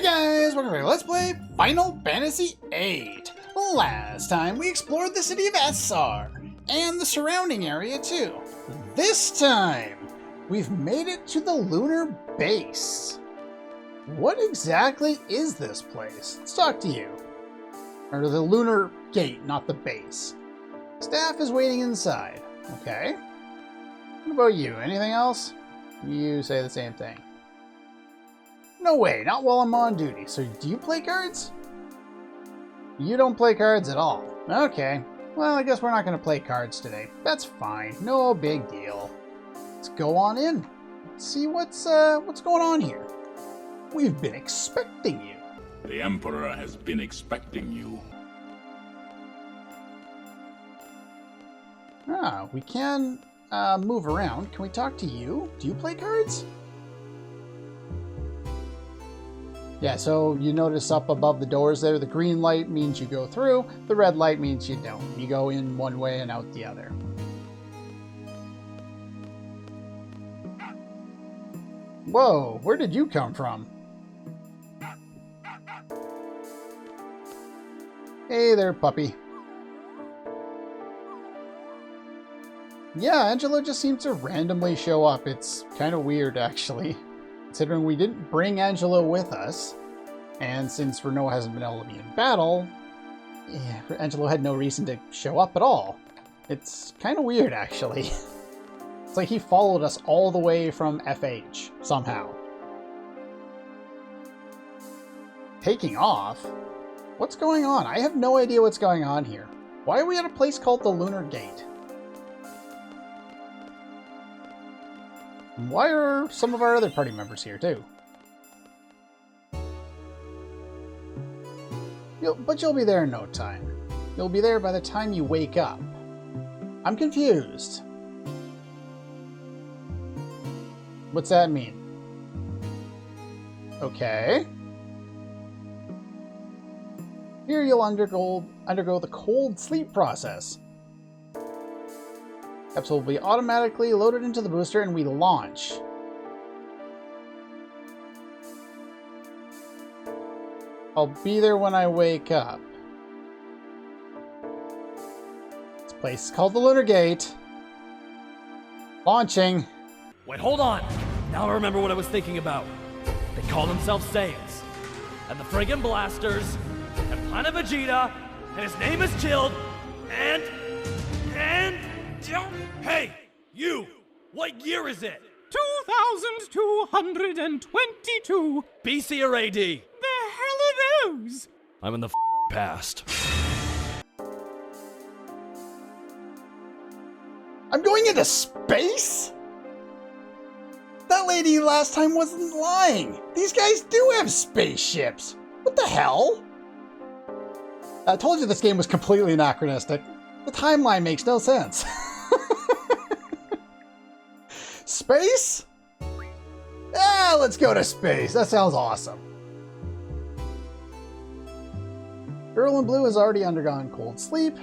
guys, welcome back to Let's Play Final Fantasy VIII. Last time we explored the city of SR and the surrounding area too. This time, we've made it to the Lunar base. What exactly is this place? Let's talk to you. Or the Lunar gate, not the base. Staff is waiting inside. Okay. What about you? Anything else? You say the same thing. No way, not while I'm on duty. So do you play cards? You don't play cards at all. Okay. Well, I guess we're not going to play cards today. That's fine. No big deal. Let's go on in. Let's see what's going on here. We've been expecting you. The Emperor has been expecting you. Ah, we can move around. Can we talk to you? Do you play cards? Yeah, so you notice up above the doors there, the green light means you go through, the red light means you don't. You go in one way and out the other. Whoa, where did you come from? Hey there, puppy. Yeah, Angelo just seems to randomly show up. It's kind of weird, actually. Considering we didn't bring Angelo with us, and since Renault hasn't been able to be in battle, Angelo had no reason to show up at all. It's kind of weird, actually. It's like he followed us all the way from FH, somehow. Taking off? What's going on? I have no idea what's going on here. Why are we at a place called the Lunar Gate? Why are some of our other party members here, too? But you'll be there in no time. You'll be there by the time you wake up. I'm confused. What's that mean? Okay. Here you'll undergo the cold sleep process. Capsule will be automatically loaded into the booster and we launch. I'll be there when I wake up. This place is called the Lunar Gate. Launching. Wait, hold on! Now I remember what I was thinking about. They call themselves Saiyans. And the friggin' blasters, and Planet Vegeta, and his name is Chilled, and... Hey! You! What year is it? 2222. BC or AD? The hell are those? I'm in the past. I'm going into space? That lady last time wasn't lying. These guys do have spaceships. What the hell? I told you this game was completely anachronistic. The timeline makes no sense. Space? Yeah, let's go to space. That sounds awesome. Girl in Blue has already undergone cold sleep.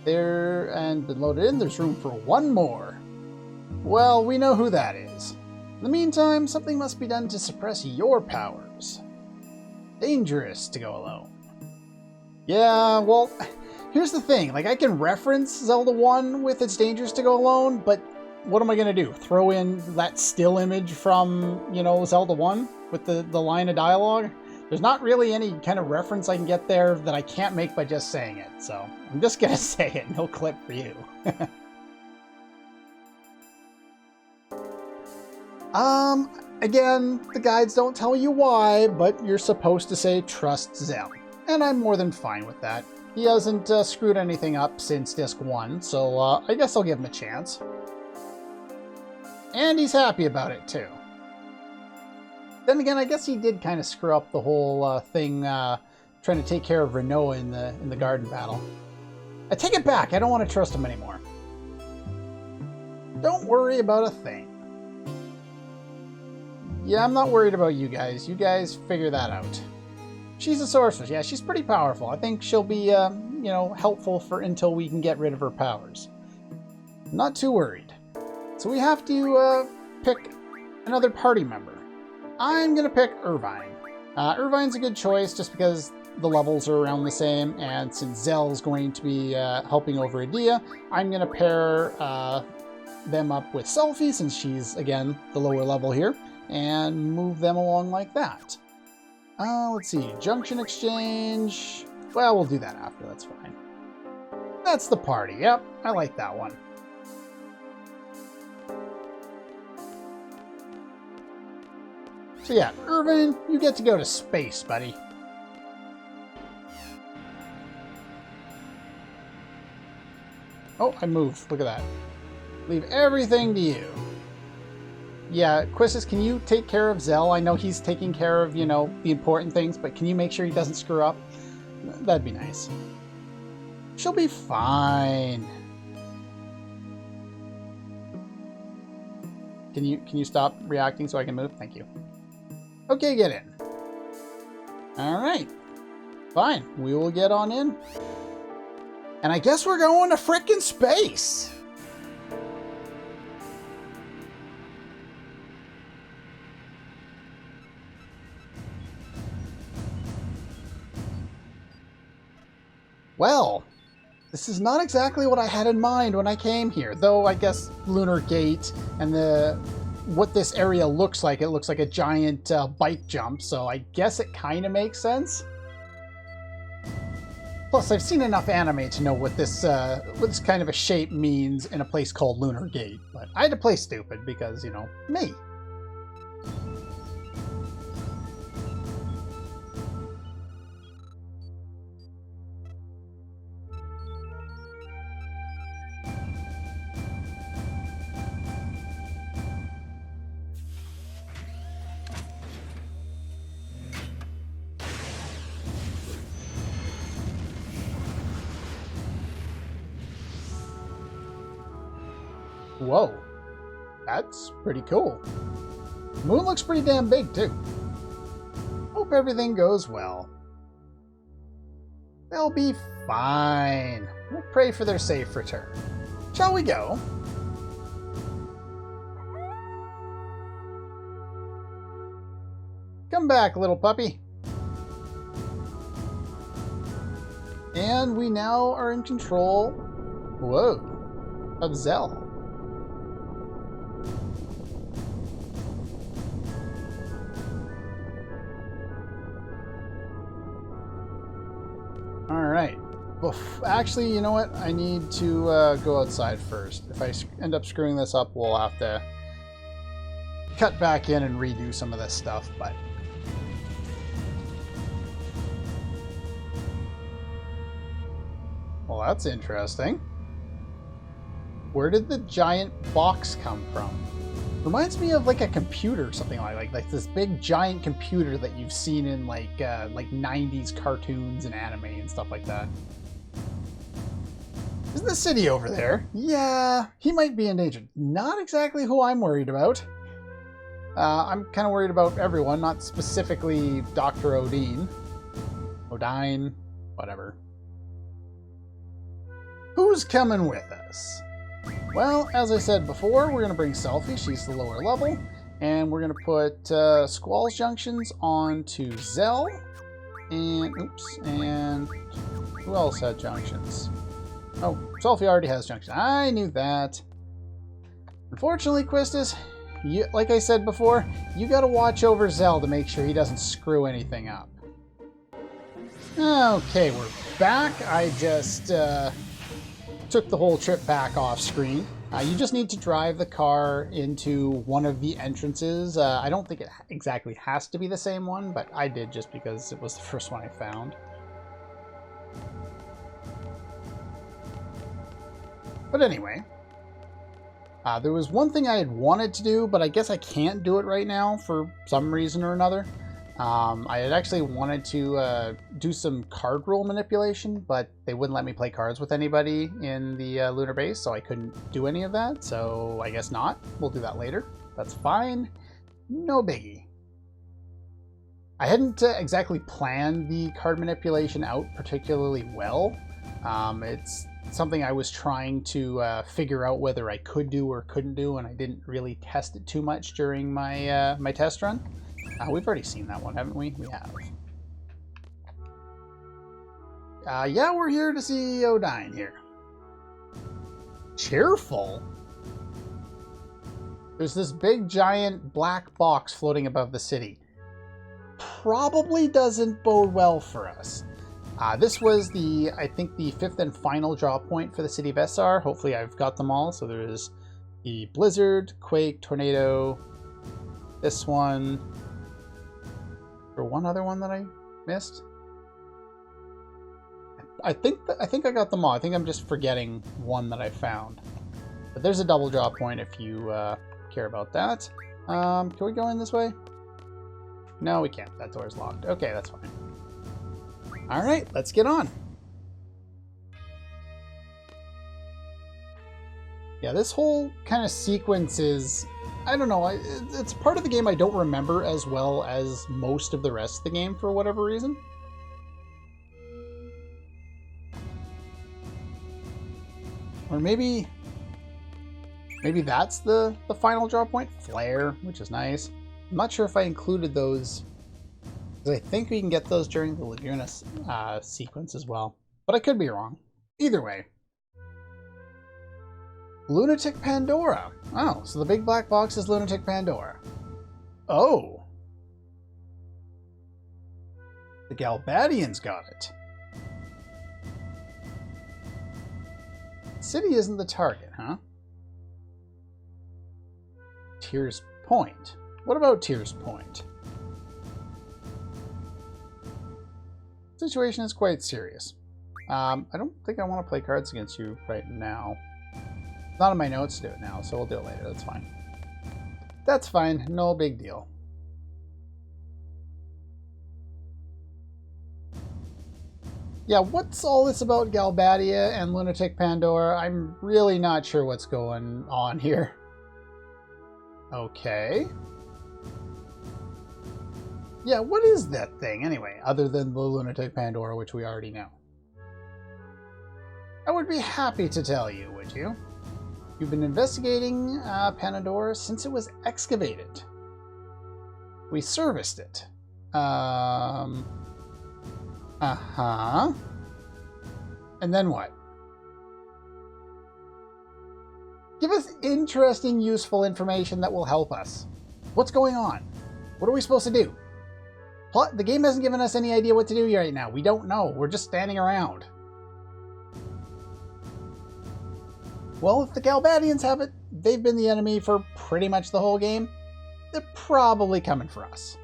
There and been loaded in. There's room for one more. Well, we know who that is. In the meantime, something must be done to suppress your powers. Dangerous to go alone. Yeah, well, here's the thing. Like, I can reference Zelda 1 with its Dangerous to Go Alone, but what am I going to do? Throw in that still image from, you know, Zelda 1 with the line of dialogue? There's not really any kind of reference I can get there that I can't make by just saying it. So I'm just going to say it. No clip for you. Again, the guides don't tell you why, but you're supposed to say trust Zell. And I'm more than fine with that. He hasn't screwed anything up since Disc 1, so I guess I'll give him a chance. And he's happy about it, too. Then again, I guess he did kind of screw up the whole thing trying to take care of Renault in the garden battle. I take it back. I don't want to trust him anymore. Don't worry about a thing. Yeah, I'm not worried about you guys. You guys figure that out. She's a sorceress. Yeah, she's pretty powerful. I think she'll be, you know, helpful until we can get rid of her powers. Not too worried. So we have to pick another party member. I'm gonna pick Irvine. Irvine's a good choice just because the levels are around the same, and since Zell's going to be helping over Adia, I'm going to pair them up with Selfie, since she's, again, the lower level here, and move them along like that. Let's see, Junction Exchange. Well, we'll do that after, that's fine. That's the party, yep, I like that one. So yeah, Irvine, you get to go to space, buddy. Oh, I moved. Look at that. Leave everything to you. Yeah, Quistis, can you take care of Zell? I know he's taking care of, you know, the important things, but can you make sure he doesn't screw up? That'd be nice. She'll be fine. Can you stop reacting so I can move? Thank you. Okay, get in. Alright. Fine. We will get on in. And I guess we're going to frickin' space! Well, this is not exactly what I had in mind when I came here, though I guess Lunar Gate and what this area looks like, it looks like a giant bike jump, so I guess it kind of makes sense. Plus, I've seen enough anime to know what this kind of a shape means in a place called Lunar Gate, but I had to play stupid because, you know, me. Whoa, that's pretty cool. The moon looks pretty damn big, too. Hope everything goes well. They'll be fine. We'll pray for their safe return. Shall we go? Come back, little puppy. And we now are in control, whoa, of Zell. Alright. Actually, you know what? I need to go outside first. If I end up screwing this up, we'll have to cut back in and redo some of this stuff, but... Well, that's interesting. Where did the giant box come from? Reminds me of like a computer or something like this big giant computer that you've seen in like 90s cartoons and anime and stuff like that. Isn't the city over there? Yeah, he might be in danger. Not exactly who I'm worried about. I'm kind of worried about everyone, not specifically Dr. Odine. Odine, whatever. Who's coming with us? Well, as I said before, we're going to bring Selfie, she's the lower level, and we're going to put Squall's junctions onto Zell, and, oops, and who else had junctions? Oh, Selfie already has junctions. I knew that. Unfortunately, Quistis, like I said before, you got to watch over Zell to make sure he doesn't screw anything up. Okay, we're back. I just took the whole trip back off screen. You just need to drive the car into one of the entrances. I don't think it exactly has to be the same one, but I did just because it was the first one I found. But anyway, there was one thing I had wanted to do, but I guess I can't do it right now for some reason or another. I had actually wanted to do some card rule manipulation, but they wouldn't let me play cards with anybody in the lunar base, so I couldn't do any of that, so I guess not. We'll do that later. That's fine. No biggie. I hadn't exactly planned the card manipulation out particularly well. It's something I was trying to figure out whether I could do or couldn't do, and I didn't really test it too much during my my test run. We've already seen that one, haven't we? We have. Yeah, we're here to see Odine here. Cheerful? There's this big, giant black box floating above the city. Probably doesn't bode well for us. This was I think the 5th and final draw point for the city of SR. Hopefully I've got them all. So there's the blizzard, quake, tornado, this one, or one other one that I missed. I think I got them all. I think I'm just forgetting one that I found. But there's a double draw point if you care about that. Can we go in this way? No, we can't. That door's locked. Okay, that's fine. All right, let's get on. Yeah, this whole kind of sequence is, I don't know, it's part of the game I don't remember as well as most of the rest of the game for whatever reason. Or maybe that's the final draw point. Flare, which is nice. I'm not sure if I included those, because I think we can get those during the Laguna sequence as well. But I could be wrong. Either way. Lunatic Pandora. Oh, so the big black box is Lunatic Pandora. Oh. The Galbadians got it. City isn't the target, huh? Tears Point. What about Tears Point? Situation is quite serious. I don't think I want to play cards against you right now. Not in my notes to do it now, so we'll do it later. That's fine. That's fine. No big deal. Yeah, what's all this about Galbadia and Lunatic Pandora? I'm really not sure what's going on here. Okay. Yeah, what is that thing anyway, other than the Lunatic Pandora, which we already know? I would be happy to tell you, would you? You've been investigating Pandora since it was excavated. We serviced it. Uh-huh. And then what? Give us interesting, useful information that will help us. What's going on? What are we supposed to do? The game hasn't given us any idea what to do right now. We don't know. We're just standing around. Well, if the Galbadians have it, they've been the enemy for pretty much the whole game. They're probably coming for us.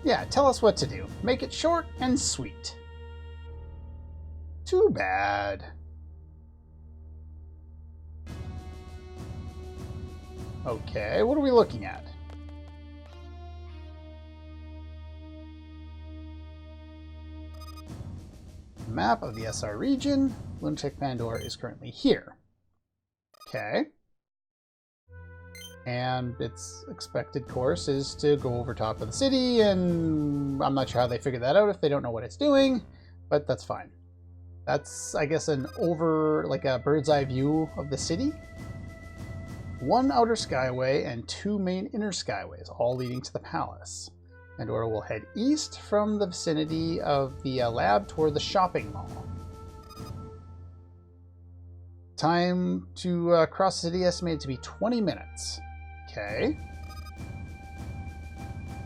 Yeah, tell us what to do. Make it short and sweet. Too bad. Okay, what are we looking at? Map of the SR region. Lunatic Pandora is currently here. Okay. And its expected course is to go over top of the city, and I'm not sure how they figured that out if they don't know what it's doing, but that's fine. That's, I guess, like a bird's eye view of the city. One outer skyway and two main inner skyways, all leading to the palace. Pandora will head east from the vicinity of the lab toward the shopping mall. Time to cross the city estimated to be 20 minutes. Okay.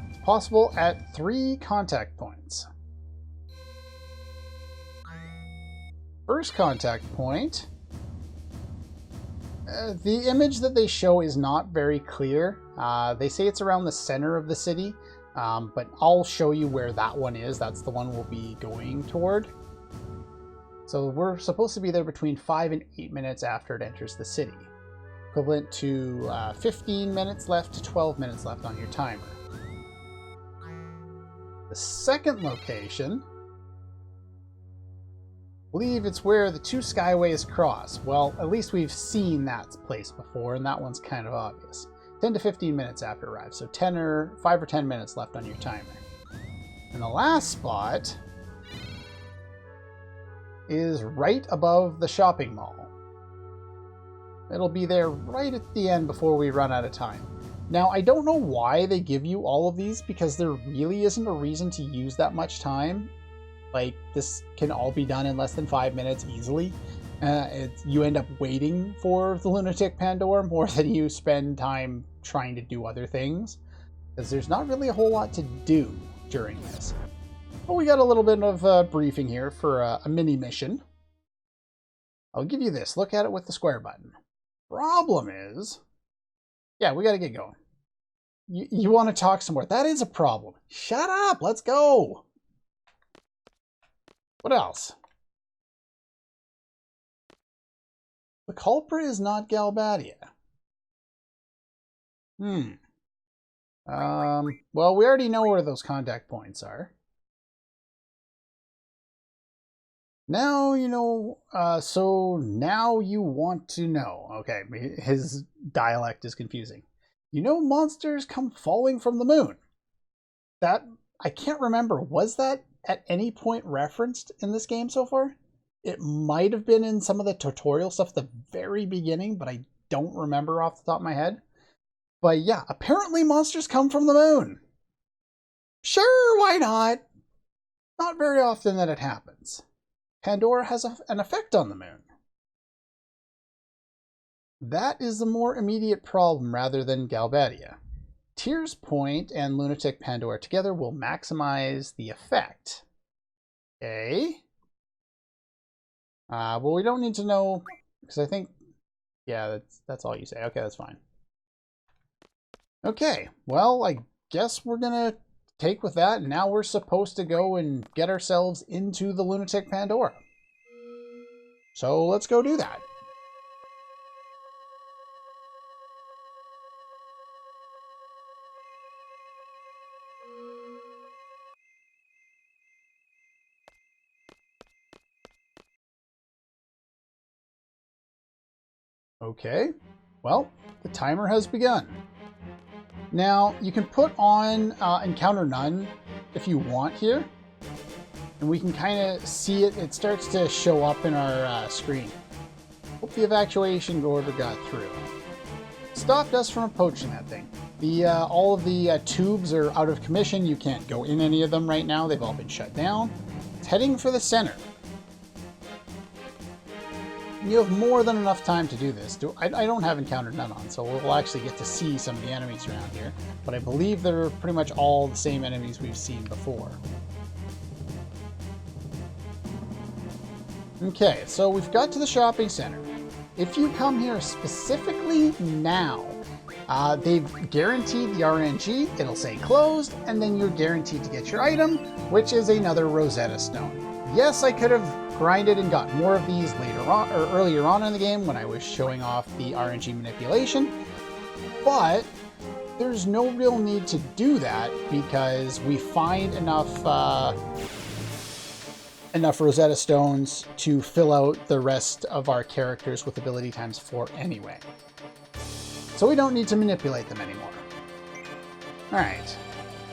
It's possible at 3 contact points. First contact point. The image that they show is not very clear. They say it's around the center of the city, but I'll show you where that one is. That's the one we'll be going toward. So we're supposed to be there between 5 and 8 minutes after it enters the city. Equivalent to 15 minutes left to 12 minutes left on your timer. The second location, I believe it's where the 2 skyways cross. Well, at least we've seen that place before, and that one's kind of obvious. 10 to 15 minutes after it arrives, so 5 or 10 minutes left on your timer. And the last spot is right above the shopping mall. It'll be there right at the end before we run out of time. Now, I don't know why they give you all of these, because there really isn't a reason to use that much time. Like, this can all be done in less than 5 minutes easily. You end up waiting for the Lunatic Pandora more than you spend time trying to do other things, because there's not really a whole lot to do during this. But we got a little bit of briefing here for a mini mission. I'll give you this. Look at it with the square button. Problem is, yeah, we got to get going. You want to talk some more. That is a problem. Shut up. Let's go. What else? The culprit is not Galbadia. Well, we already know where those contact points are. Now you know, so now you want to know. Okay, his dialect is confusing. You know monsters come falling from the moon. That, I can't remember, was that at any point referenced in this game so far? It might have been in some of the tutorial stuff at the very beginning, but I don't remember off the top of my head. But yeah, apparently monsters come from the moon. Sure, why not? Not very often that it happens. Pandora has an effect on the moon. That is the more immediate problem rather than Galbadia. Tears Point and Lunatic Pandora together will maximize the effect. Okay. Well, we don't need to know, because I think, yeah, that's all you say. Okay, that's fine. Okay, well, I guess we're gonna take with that, and now we're supposed to go and get ourselves into the Lunatic Pandora. So let's go do that. Okay, well, the timer has begun. Now, you can put on Encounter None if you want here, and we can kind of see it. It starts to show up in our screen. Hope the evacuation order got through. Stopped us from approaching that thing. All of the tubes are out of commission. You can't go in any of them right now. They've all been shut down. It's heading for the center. You have more than enough time to do this. I don't have Encounter None on, so we'll actually get to see some of the enemies around here. But I believe they're pretty much all the same enemies we've seen before. Okay, so we've got to the shopping center. If you come here specifically now, they've guaranteed the RNG, it'll say closed, and then you're guaranteed to get your item, which is another Rosetta Stone. Yes, I could have grinded and got more of these later on, or earlier on in the game when I was showing off the RNG manipulation, but there's no real need to do that because we find enough Rosetta Stones to fill out the rest of our characters with ability times 4 anyway. So we don't need to manipulate them anymore. Alright.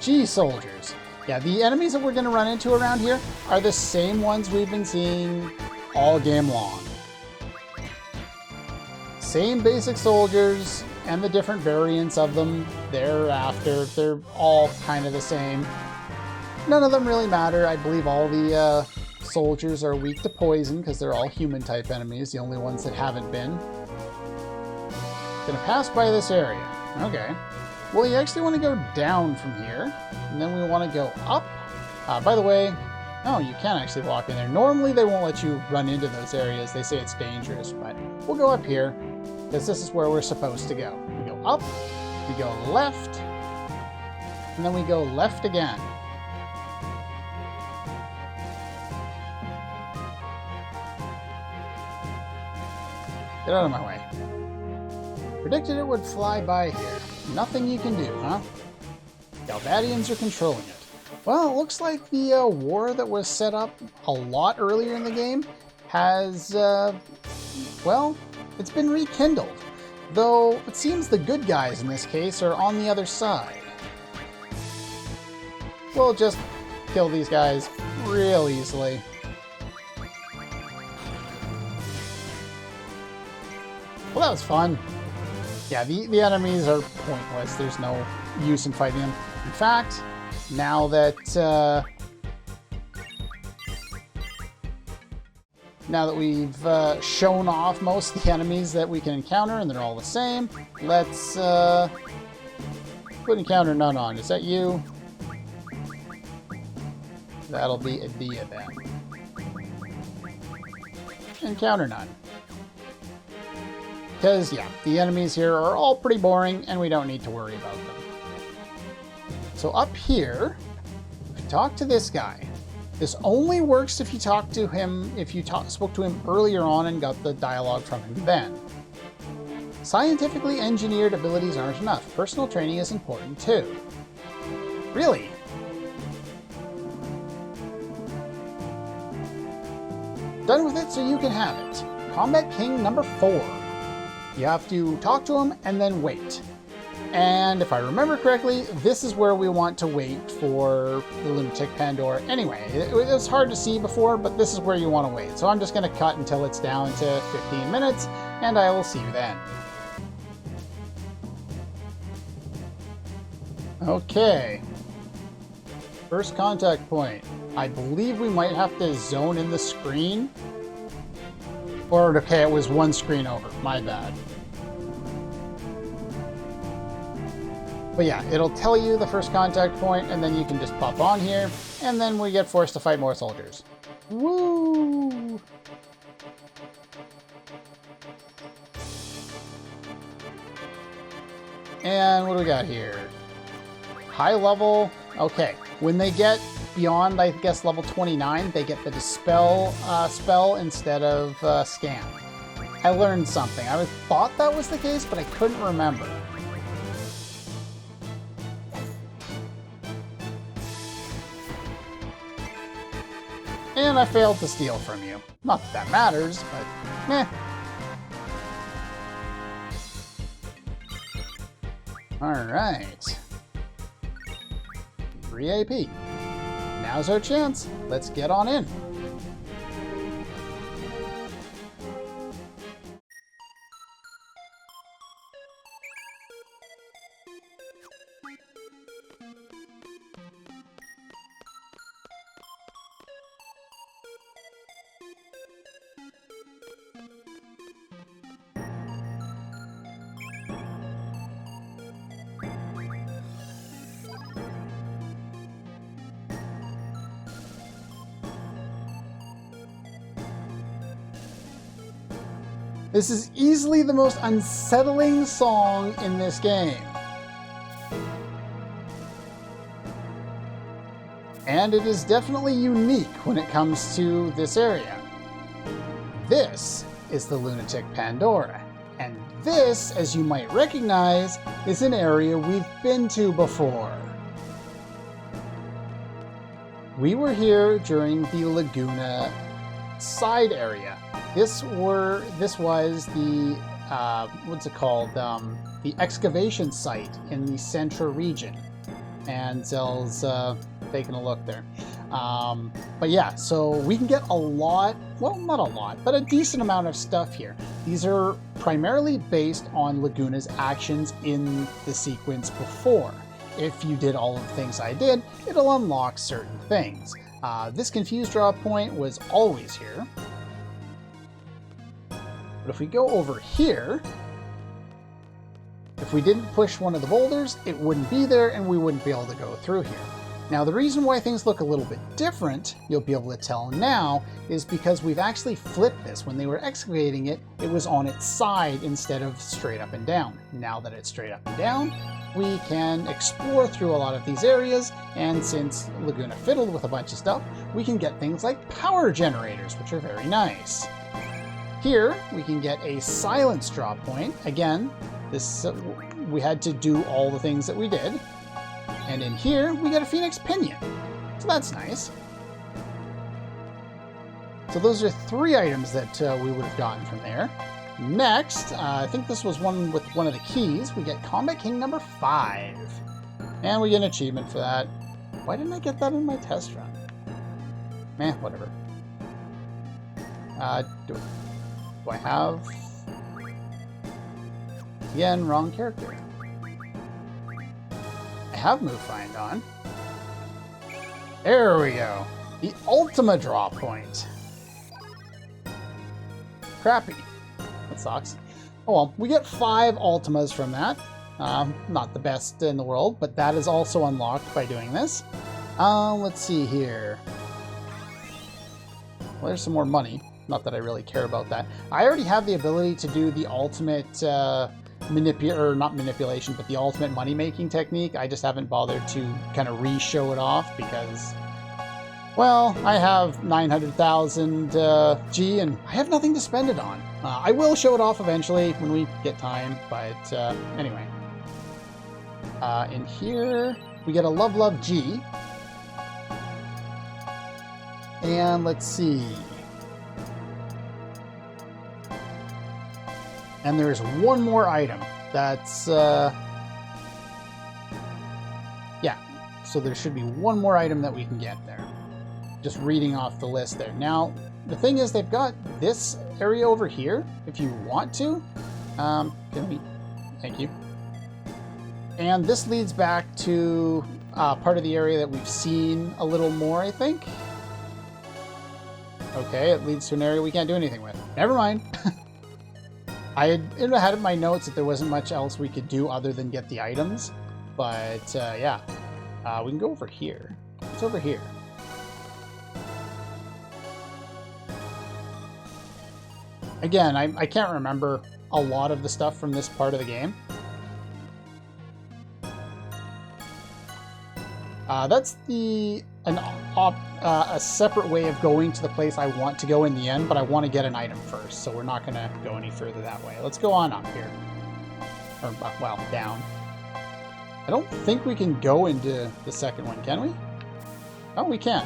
G soldiers. Yeah, the enemies that we're going to run into around here are the same ones we've been seeing all game long. Same basic soldiers and the different variants of them thereafter. They're all kind of the same. None of them really matter. I believe all the soldiers are weak to poison because they're all human type enemies, the only ones that haven't been. Gonna pass by this area. Okay. Well, you actually want to go down from here, and then we want to go up. By the way, no, you can actually walk in there. Normally, they won't let you run into those areas. They say it's dangerous, but we'll go up here, because this is where we're supposed to go. We go up, we go left, and then we go left again. Get out of my way. Predicted it would fly by here. Nothing you can do, huh? Galbadians are controlling it. Well, it looks like the war that was set up a lot earlier in the game has, well, it's been rekindled. Though, it seems the good guys in this case are on the other side. We'll just kill these guys real easily. Well, that was fun. Yeah, the enemies are pointless. There's no use in fighting them. In fact, now that we've shown off most of the enemies that we can encounter, and they're all the same, let's put encounter none on. Is that you? That'll be Adia then. Encounter none. Because, yeah, the enemies here are all pretty boring, and we don't need to worry about them. So up here, if you talk to this guy, this only works if you talk to him, if you spoke to him earlier on and got the dialogue from him then. Scientifically engineered abilities aren't enough. Personal training is important too. Really? Done with it so you can have it. Combat King number 4. You have to talk to him and then wait. And if I remember correctly, this is where we want to wait for the Lunatic Pandora. Anyway, it was hard to see before, but this is where you want to wait. So I'm just going to cut until it's down to 15 minutes, and I will see you then. Okay. First contact point. I believe we might have to zone in the screen. Or, okay, it was one screen over. My bad. But yeah, it'll tell you the first contact point, and then you can just pop on here, and then we get forced to fight more soldiers. Woo! And what do we got here? High level. Okay, when they get beyond, I guess, level 29, they get the Dispel spell instead of Scan. I learned something. I thought that was the case, but I couldn't remember. And I failed to steal from you. Not that that matters, but meh. Alright. 3 AP. Now's our chance. Let's get on in. This is easily the most unsettling song in this game. And it is definitely unique when it comes to this area. This is the Lunatic Pandora. And this, as you might recognize, is an area we've been to before. We were here during the Laguna side area. This was the what's it called? The excavation site in the central region, and Zell's taking a look there. But yeah, so we can get a lot. Well, not a lot, but a decent amount of stuff here. These are primarily based on Laguna's actions in the sequence before. If you did all of the things I did, it'll unlock certain things. This confused draw point was always here. But if we go over here, if we didn't push one of the boulders, it wouldn't be there and we wouldn't be able to go through here. Now, the reason why things look a little bit different, you'll be able to tell now, is because we've actually flipped this. When they were excavating it, it was on its side instead of straight up and down. Now that it's straight up and down, we can explore through a lot of these areas, and since Laguna fiddled with a bunch of stuff, we can get things like power generators, which are very nice. Here, we can get a silence draw point. Again, this we had to do all the things that we did. And in here, we get a Phoenix Pinion. So that's nice. So those are 3 items that we would have gotten from there. Next, I think this was one with one of the keys. We get Combat King number 5. And we get an achievement for that. Why didn't I get that in my test run? Meh, whatever. Do I have... Again, wrong character. I have Move Find on. There we go. The Ultima draw point. Crappy. That sucks. Oh well, we get 5 Ultimas from that. Not the best in the world, but that is also unlocked by doing this. Let's see here. Well, there's some more money. Not that I really care about that. I already have the ability to do the ultimate not manipulation, but the ultimate money-making technique. I just haven't bothered to kind of re-show it off because, well, I have 900,000 G and I have nothing to spend it on. I will show it off eventually when we get time, but anyway. In here, we get a Love G. And let's see. And there's one more item that's, yeah. So there should be one more item that we can get there. Just reading off the list there. Now, the thing is they've got this area over here, if you want to. Can we? Thank you. And this leads back to part of the area that we've seen a little more, I think. Okay, it leads to an area we can't do anything with. Never mind. I had it in my notes that there wasn't much else we could do other than get the items. But, yeah. We can go over here. What's over here? Again, I can't remember a lot of the stuff from this part of the game. That's a separate way of going to the place I want to go in the end, but I want to get an item first, so we're not going to go any further that way. Let's go on up here. Or, well, down. I don't think we can go into the second one, can we? Oh, we can.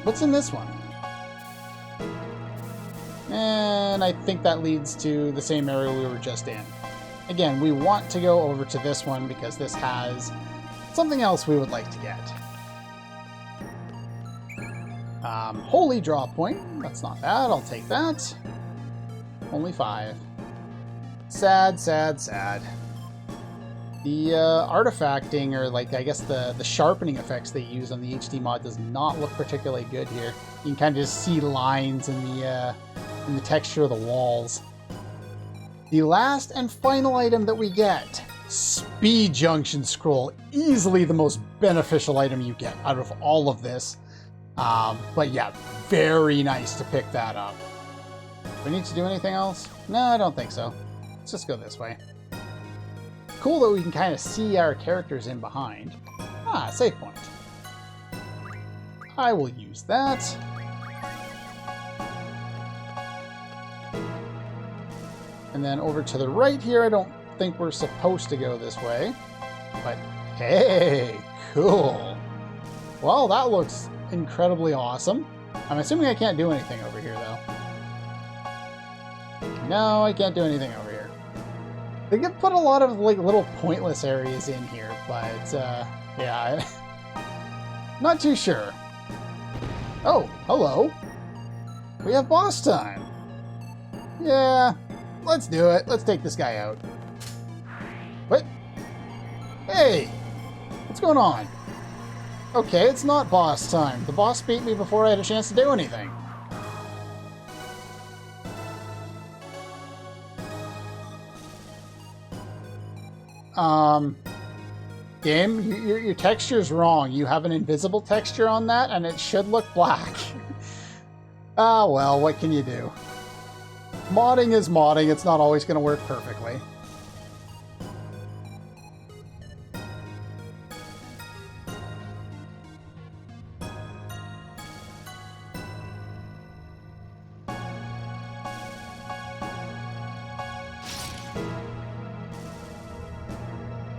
What's in this one? And I think that leads to the same area we were just in. Again, we want to go over to this one because this has something else we would like to get. Holy draw point. That's not bad. I'll take that. Only 5. Sad, sad, sad. The artifacting, or like I guess the sharpening effects they use on the HD mod does not look particularly good here. You can kind of just see lines in the texture of the walls. The last and final item that we get, Speed Junction Scroll. Easily the most beneficial item you get out of all of this. But yeah, very nice to pick that up. Do we need to do anything else? No, I don't think so. Let's just go this way. Cool that we can kind of see our characters in behind. Ah, save point. I will use that. And then over to the right here, I don't think we're supposed to go this way. But hey, cool. Well, that looks incredibly awesome. I'm assuming I can't do anything over here, though. No, I can't do anything over here. They could put a lot of like little pointless areas in here, but yeah, not too sure. Oh, hello. We have boss time. Yeah, let's do it. Let's take this guy out. What? Hey, what's going on? Okay, it's not boss time. The boss beat me before I had a chance to do anything. Game, your texture's wrong. You have an invisible texture on that, and it should look black. Ah, well, what can you do? Modding is modding. It's not always going to work perfectly.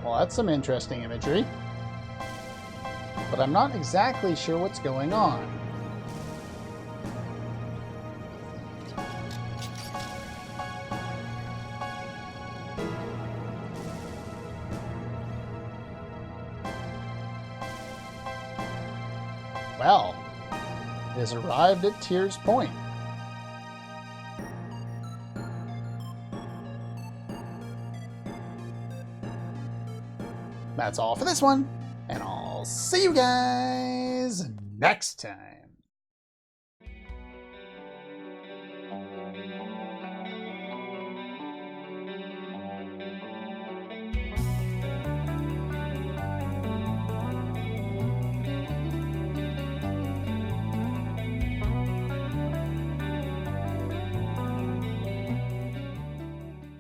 Well, that's some interesting imagery. But I'm not exactly sure what's going on. Well, it has arrived at Tears Point. that's all for this one, and I'll see you guys next time.